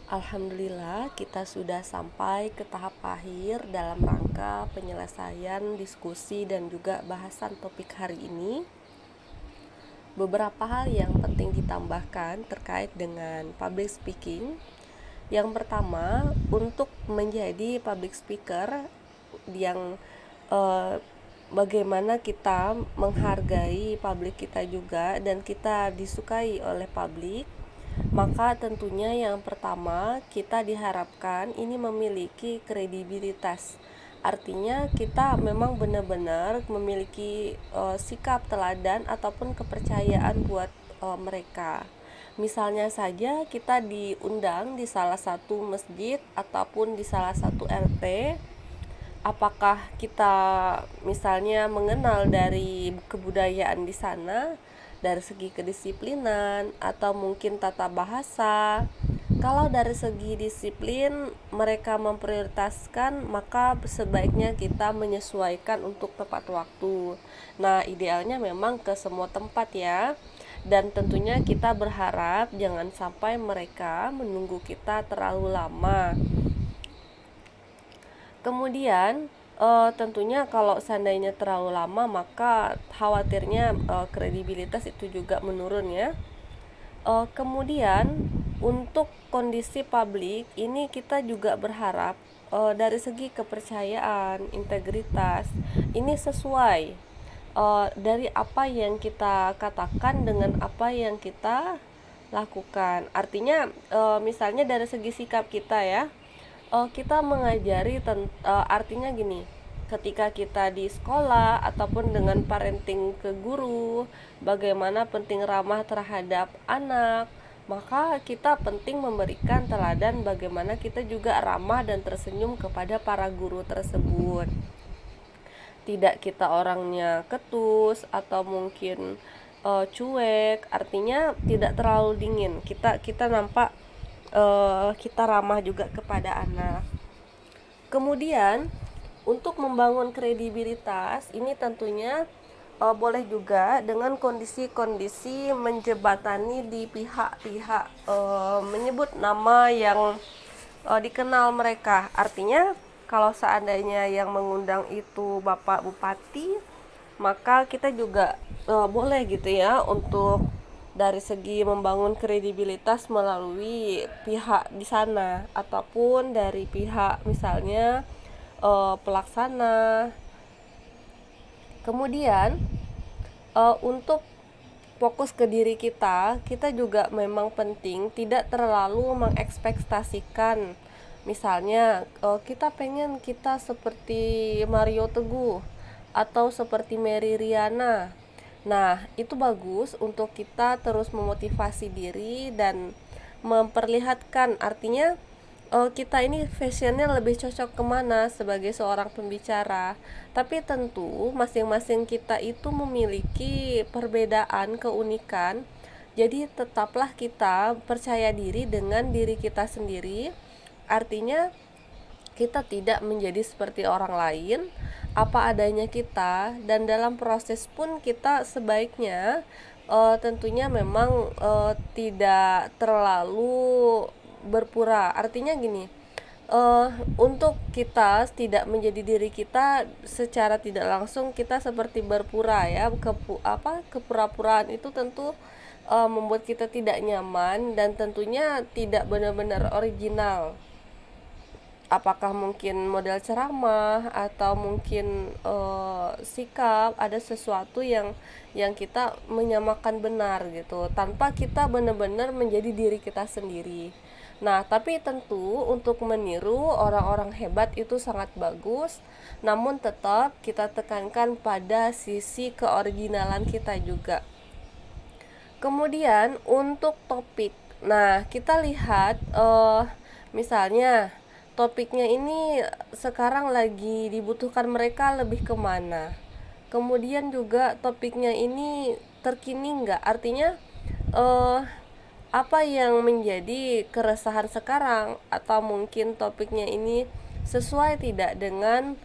Alhamdulillah, kita sudah sampai ke tahap akhir dalam rangka penyelesaian diskusi dan juga bahasan topik hari ini. Beberapa hal yang penting ditambahkan terkait dengan public speaking. Yang pertama, untuk menjadi public speaker yang bagaimana kita menghargai publik kita juga dan kita disukai oleh publik, maka tentunya yang pertama kita diharapkan ini memiliki kredibilitas. Artinya kita memang benar-benar memiliki sikap teladan ataupun kepercayaan buat mereka. Misalnya saja kita diundang di salah satu masjid ataupun di salah satu RT, apakah kita misalnya mengenal dari kebudayaan di sana, dari segi kedisiplinan atau mungkin tata bahasa. Kalau dari segi disiplin mereka memprioritaskan, maka sebaiknya kita menyesuaikan untuk tepat waktu. Nah, idealnya memang ke semua tempat ya. Dan tentunya kita berharap jangan sampai mereka menunggu kita terlalu lama. Kemudian tentunya kalau seandainya terlalu lama, maka khawatirnya kredibilitas itu juga menurun ya. Kemudian untuk kondisi publik ini kita juga berharap dari segi kepercayaan, integritas ini sesuai dari apa yang kita katakan dengan apa yang kita lakukan. Artinya misalnya dari segi sikap kita ya, kita mengajari artinya gini, ketika kita di sekolah ataupun dengan parenting ke guru, bagaimana penting ramah terhadap anak, maka kita penting memberikan teladan bagaimana kita juga ramah dan tersenyum kepada para guru tersebut. Tidak kita orangnya ketus atau mungkin cuek, artinya tidak terlalu dingin. Kita nampak kita ramah juga kepada anak. Kemudian untuk membangun kredibilitas ini tentunya boleh juga dengan kondisi-kondisi menjebatani di pihak-pihak menyebut nama yang dikenal mereka. Artinya kalau seandainya yang mengundang itu Bapak Bupati, maka kita juga boleh gitu ya untuk dari segi membangun kredibilitas melalui pihak di sana ataupun dari pihak misalnya pelaksana. Kemudian untuk fokus ke diri kita juga memang penting tidak terlalu mengekspektasikan. Misalnya kita pengen kita seperti Mario Teguh atau seperti Mary Riana. Nah, itu bagus untuk kita terus memotivasi diri dan memperlihatkan, artinya kita ini fashionnya lebih cocok kemana sebagai seorang pembicara. Tapi tentu masing-masing kita itu memiliki perbedaan, keunikan. Jadi tetaplah kita percaya diri dengan diri kita sendiri. Artinya kita tidak menjadi seperti orang lain, apa adanya kita, dan dalam proses pun kita sebaiknya tentunya memang tidak terlalu berpura. Artinya gini, untuk kita tidak menjadi diri kita secara tidak langsung kita seperti berpura ya. Kepura-puraan itu tentu membuat kita tidak nyaman dan tentunya tidak benar-benar original. Apakah mungkin model ceramah atau mungkin sikap, ada sesuatu yang kita menyamakan benar gitu tanpa kita benar-benar menjadi diri kita sendiri. Nah, tapi tentu untuk meniru orang-orang hebat itu sangat bagus, namun tetap kita tekankan pada sisi keoriginalan kita juga. Kemudian untuk topik, nah kita lihat misalnya topiknya ini sekarang lagi dibutuhkan mereka lebih kemana. Kemudian juga topiknya ini terkini enggak, artinya apa yang menjadi keresahan sekarang, atau mungkin topiknya ini sesuai tidak dengan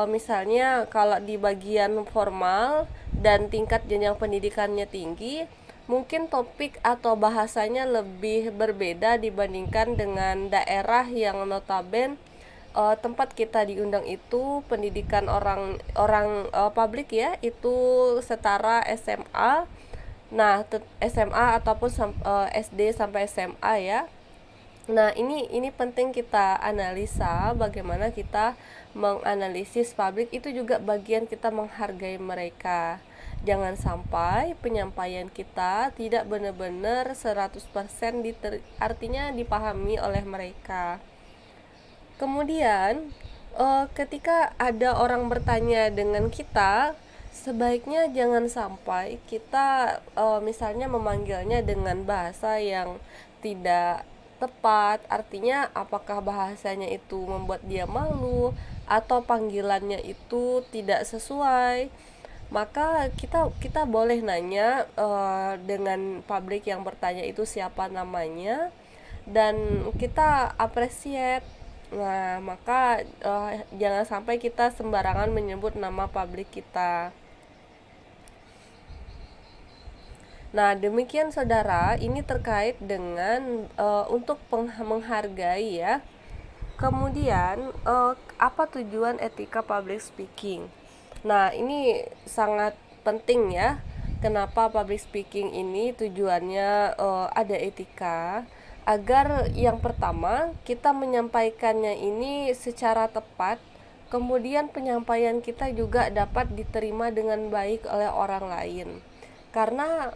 misalnya kalau di bagian formal dan tingkat jenjang pendidikannya tinggi, mungkin topik atau bahasanya lebih berbeda dibandingkan dengan daerah yang notaben tempat kita diundang itu pendidikan orang orang publik ya, itu setara SMA. Nah, SMA ataupun SD sampai SMA ya. Nah, ini penting kita analisa bagaimana kita menganalisis publik, itu juga bagian kita menghargai mereka. Jangan sampai penyampaian kita tidak benar-benar 100% artinya dipahami oleh mereka. Kemudian, ketika ada orang bertanya dengan kita, sebaiknya jangan sampai kita misalnya memanggilnya dengan bahasa yang tidak tepat. Artinya apakah bahasanya itu membuat dia malu atau panggilannya itu tidak sesuai. Maka kita kita boleh nanya dengan publik yang bertanya itu siapa namanya, dan kita appreciate. Nah, maka jangan sampai kita sembarangan menyebut nama publik kita. Nah, demikian saudara, ini terkait dengan untuk menghargai ya. Kemudian, apa tujuan etika public speaking? Nah, ini sangat penting ya. Kenapa public speaking ini tujuannya ada etika? Agar yang pertama, kita menyampaikannya ini secara tepat, kemudian penyampaian kita juga dapat diterima dengan baik oleh orang lain. Karena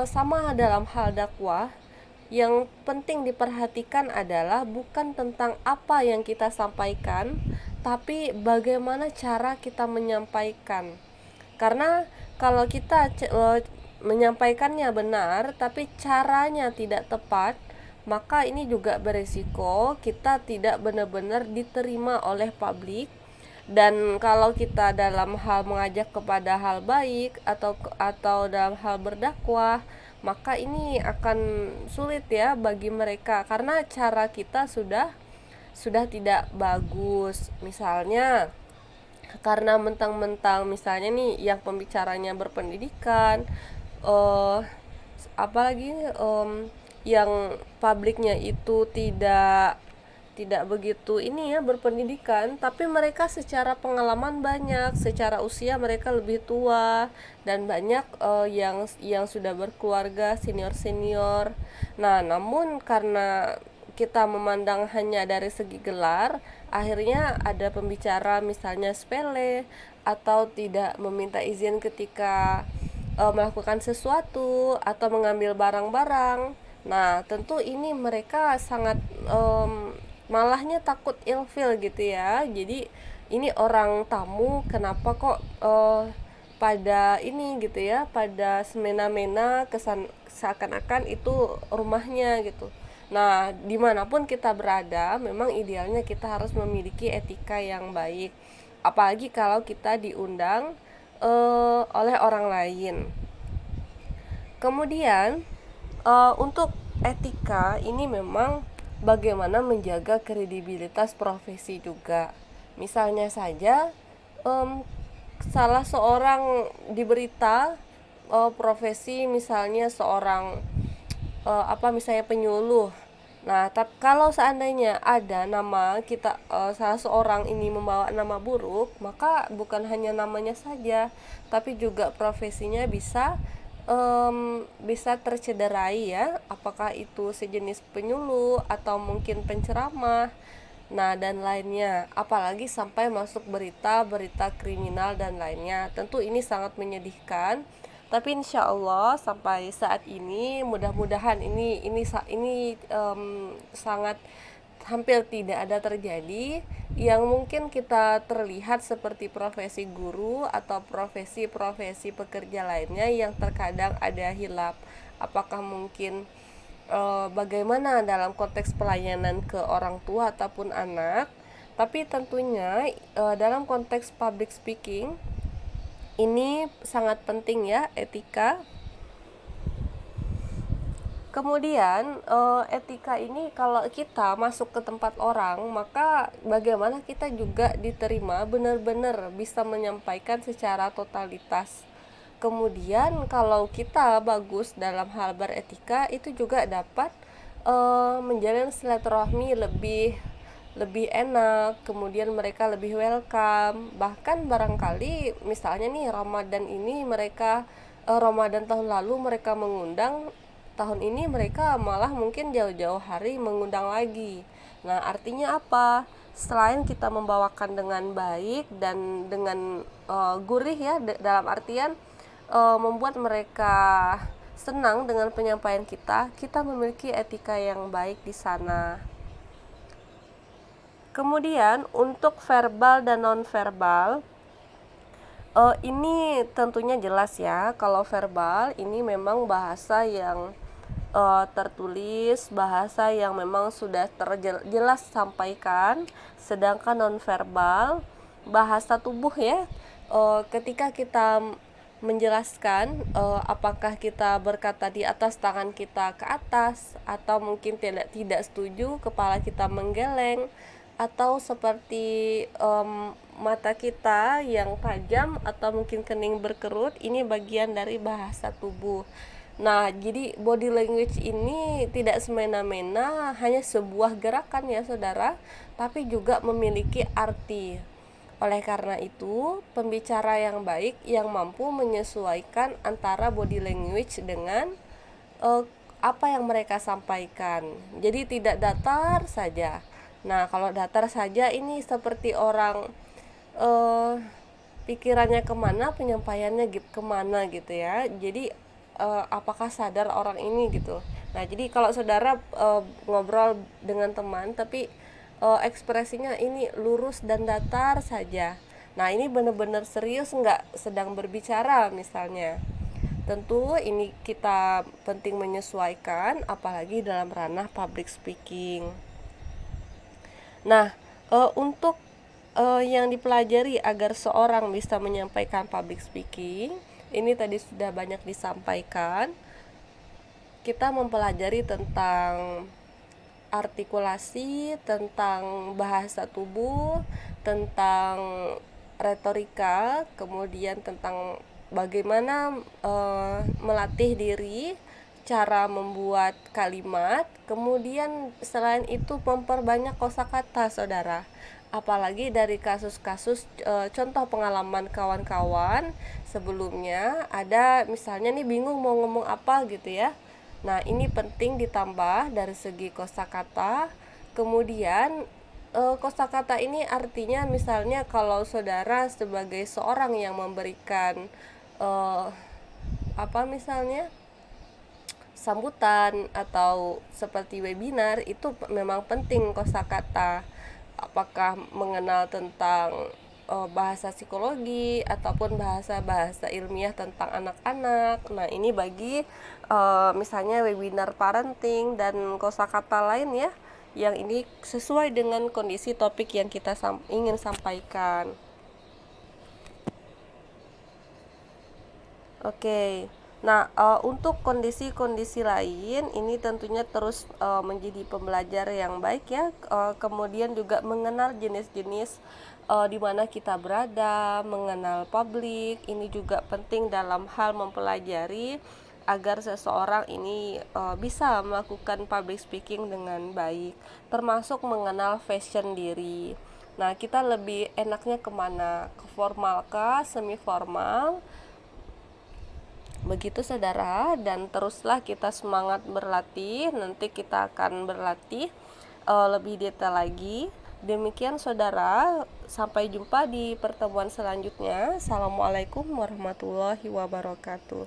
sama dalam hal dakwah, yang penting diperhatikan adalah bukan tentang apa yang kita sampaikan, tapi bagaimana cara kita menyampaikan. Karena kalau kita menyampaikannya benar, tapi caranya tidak tepat, maka ini juga beresiko kita tidak benar-benar diterima oleh publik. Dan kalau kita dalam hal mengajak kepada hal baik atau dalam hal berdakwah, maka ini akan sulit ya bagi mereka karena cara kita sudah tidak bagus. Misalnya karena mentang-mentang misalnya nih yang pembicaranya berpendidikan, apalagi yang publiknya itu tidak begitu ini ya berpendidikan, tapi mereka secara pengalaman banyak, secara usia mereka lebih tua, dan banyak yang sudah berkeluarga, senior-senior. Nah, namun karena kita memandang hanya dari segi gelar, akhirnya ada pembicara misalnya sepele atau tidak meminta izin ketika melakukan sesuatu atau mengambil barang-barang. Nah, tentu ini mereka sangat malahnya takut ilfil gitu ya. Jadi ini orang tamu kenapa kok pada ini gitu ya, pada semena-mena, kesan seakan-akan itu rumahnya gitu. Nah, dimanapun kita berada, memang idealnya kita harus memiliki etika yang baik. Apalagi kalau kita diundang oleh orang lain. Kemudian untuk etika ini memang bagaimana menjaga kredibilitas profesi juga. Misalnya saja salah seorang di berita profesi misalnya seorang misalnya penyuluh. Nah, tapi kalau seandainya ada nama kita salah seorang ini membawa nama buruk, maka bukan hanya namanya saja, tapi juga profesinya bisa tercederai ya, apakah itu sejenis penyuluh atau mungkin penceramah, nah dan lainnya, apalagi sampai masuk berita kriminal dan lainnya. Tentu ini sangat menyedihkan, tapi insya Allah sampai saat ini mudah-mudahan ini sangat hampir tidak ada terjadi yang mungkin kita terlihat seperti profesi guru atau profesi-profesi pekerja lainnya yang terkadang ada hilap. Apakah mungkin bagaimana dalam konteks pelayanan ke orang tua ataupun anak, tapi tentunya dalam konteks public speaking ini sangat penting ya etika. Kemudian etika ini kalau kita masuk ke tempat orang, maka bagaimana kita juga diterima benar-benar bisa menyampaikan secara totalitas. Kemudian kalau kita bagus dalam hal beretika, itu juga dapat menjalin silaturahmi lebih lebih enak, kemudian mereka lebih welcome. Bahkan barangkali misalnya nih Ramadan ini mereka Ramadan tahun lalu mereka mengundang, tahun ini mereka malah mungkin jauh-jauh hari mengundang lagi. Nah, artinya apa? Selain kita membawakan dengan baik dan dengan gurih ya, dalam artian membuat mereka senang dengan penyampaian kita, kita memiliki etika yang baik di sana. Kemudian untuk verbal dan non-verbal, ini tentunya jelas ya. Kalau verbal ini memang bahasa yang tertulis, bahasa yang memang sudah terjelas sampaikan. Sedangkan non-verbal, bahasa tubuh ya. Ketika kita menjelaskan, apakah kita berkata di atas, tangan kita ke atas, atau mungkin tidak setuju, kepala kita menggeleng, atau seperti mata kita yang tajam atau mungkin kening berkerut, ini bagian dari bahasa tubuh. Nah, jadi body language ini tidak semena-mena hanya sebuah gerakan ya saudara, tapi juga memiliki arti. Oleh karena itu, pembicara yang baik yang mampu menyesuaikan antara body language dengan apa yang mereka sampaikan. Jadi tidak datar saja. Nah, kalau datar saja ini seperti orang pikirannya kemana, penyampaiannya kemana gitu ya. Jadi apakah sadar orang ini gitu. Nah, jadi kalau saudara ngobrol dengan teman tapi ekspresinya ini lurus dan datar saja. Nah, ini benar-benar serius nggak sedang berbicara misalnya. Tentu ini kita penting menyesuaikan, apalagi dalam ranah public speaking. Nah, untuk yang dipelajari agar seorang bisa menyampaikan public speaking, ini tadi sudah banyak disampaikan. Kita mempelajari tentang artikulasi, tentang bahasa tubuh, tentang retorika, kemudian tentang bagaimana melatih diri, cara membuat kalimat, kemudian selain itu memperbanyak kosakata saudara. Apalagi dari kasus-kasus contoh pengalaman kawan-kawan sebelumnya, ada misalnya nih bingung mau ngomong apa gitu ya. Nah, ini penting ditambah dari segi kosakata. Kemudian kosakata ini artinya misalnya kalau saudara sebagai seorang yang memberikan apa misalnya sambutan atau seperti webinar, itu memang penting kosakata. Apakah mengenal tentang bahasa psikologi ataupun bahasa-bahasa ilmiah tentang anak-anak. Nah, ini bagi misalnya webinar parenting dan kosakata lain ya, yang ini sesuai dengan kondisi topik yang kita ingin sampaikan. Oke. Nah, untuk kondisi-kondisi lain ini tentunya terus menjadi pembelajar yang baik ya. Kemudian juga mengenal jenis-jenis di mana kita berada, mengenal publik. Ini juga penting dalam hal mempelajari agar seseorang ini bisa melakukan public speaking dengan baik, termasuk mengenal fashion diri. Nah, kita lebih enaknya kemana? Ke formal kah, semi formal? Begitu saudara, dan teruslah kita semangat berlatih. Nanti kita akan berlatih lebih detail lagi. Demikian saudara, sampai jumpa di pertemuan selanjutnya. Assalamualaikum warahmatullahi wabarakatuh.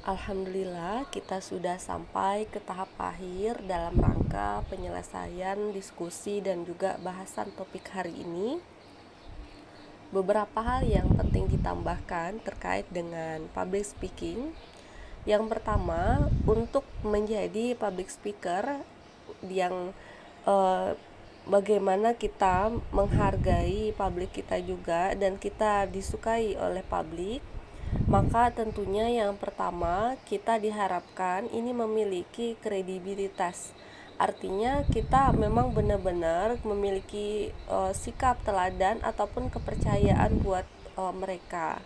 Alhamdulillah, kita sudah sampai ke tahap akhir dalam rangka penyelesaian diskusi dan juga bahasan topik hari ini. Beberapa hal yang penting ditambahkan terkait dengan public speaking. Yang pertama, untuk menjadi public speaker yang bagaimana kita menghargai publik kita juga dan kita disukai oleh publik, maka tentunya yang pertama kita diharapkan ini memiliki kredibilitas. Artinya kita memang benar-benar memiliki sikap teladan ataupun kepercayaan buat mereka.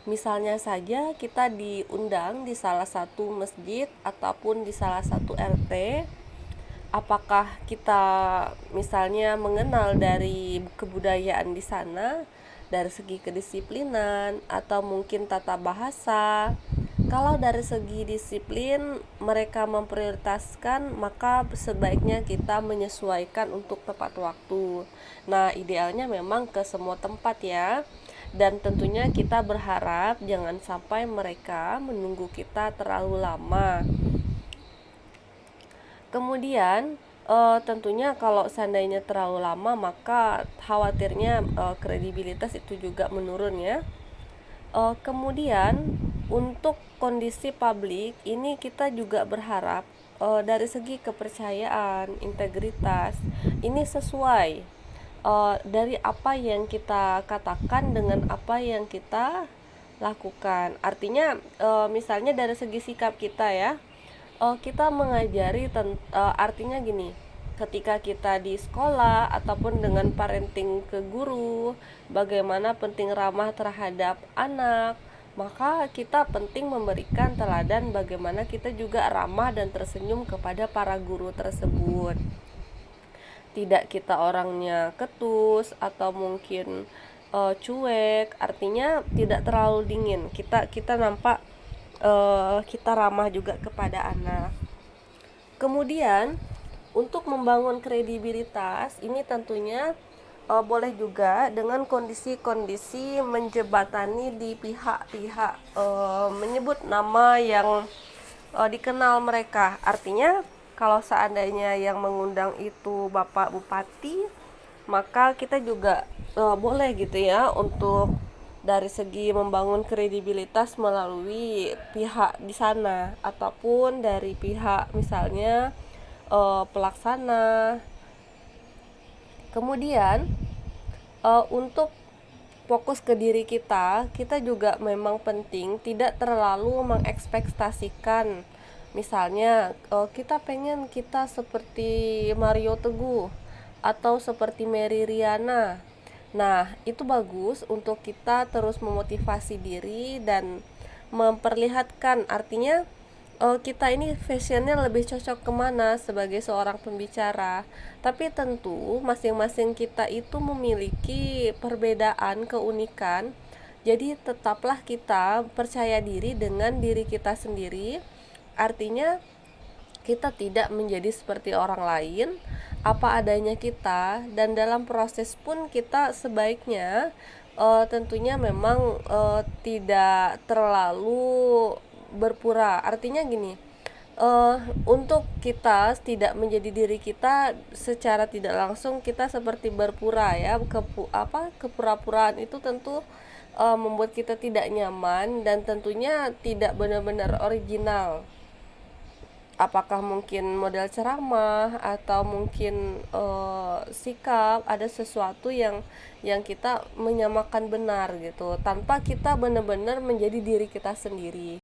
Misalnya saja kita diundang di salah satu masjid ataupun di salah satu RT, apakah kita misalnya mengenal dari kebudayaan di sana, dari segi kedisiplinan atau mungkin tata bahasa. Kalau dari segi disiplin mereka memprioritaskan, maka sebaiknya kita menyesuaikan untuk tepat waktu. Nah, idealnya memang ke semua tempat ya. Dan tentunya kita berharap jangan sampai mereka menunggu kita terlalu lama. Kemudian tentunya kalau seandainya terlalu lama, maka khawatirnya kredibilitas itu juga menurun ya. Kemudian untuk kondisi publik ini kita juga berharap dari segi kepercayaan, integritas ini sesuai dari apa yang kita katakan dengan apa yang kita lakukan. Artinya misalnya dari segi sikap kita ya, kita mengajari artinya gini, ketika kita di sekolah ataupun dengan parenting ke guru, bagaimana penting ramah terhadap anak, maka kita penting memberikan teladan bagaimana kita juga ramah dan tersenyum kepada para guru tersebut. Tidak kita orangnya ketus atau mungkin cuek, artinya tidak terlalu dingin. Kita nampak kita ramah juga kepada anak. Kemudian untuk membangun kredibilitas ini tentunya boleh juga dengan kondisi-kondisi menjebatani di pihak-pihak menyebut nama yang dikenal mereka. Artinya kalau seandainya yang mengundang itu Bapak Bupati, maka kita juga boleh gitu ya untuk dari segi membangun kredibilitas melalui pihak di sana ataupun dari pihak misalnya pelaksana. Kemudian untuk fokus ke diri kita juga memang penting tidak terlalu mengekspektasikan. Misalnya kita pengen kita seperti Mario Teguh atau seperti Mary Riana. Nah, itu bagus untuk kita terus memotivasi diri dan memperlihatkan, artinya kita ini fashionnya lebih cocok kemana sebagai seorang pembicara. Tapi tentu masing-masing kita itu memiliki perbedaan, keunikan. Jadi tetaplah kita percaya diri dengan diri kita sendiri. Artinya kita tidak menjadi seperti orang lain, apa adanya kita, dan dalam proses pun kita sebaiknya tentunya memang tidak terlalu berpura. Artinya gini, untuk kita tidak menjadi diri kita secara tidak langsung, kita seperti berpura ya. Kepura-puraan itu tentu membuat kita tidak nyaman dan tentunya tidak benar-benar original. Apakah mungkin model ceramah atau mungkin sikap, ada sesuatu yang kita menyamakan benar gitu, tanpa kita benar-benar menjadi diri kita sendiri.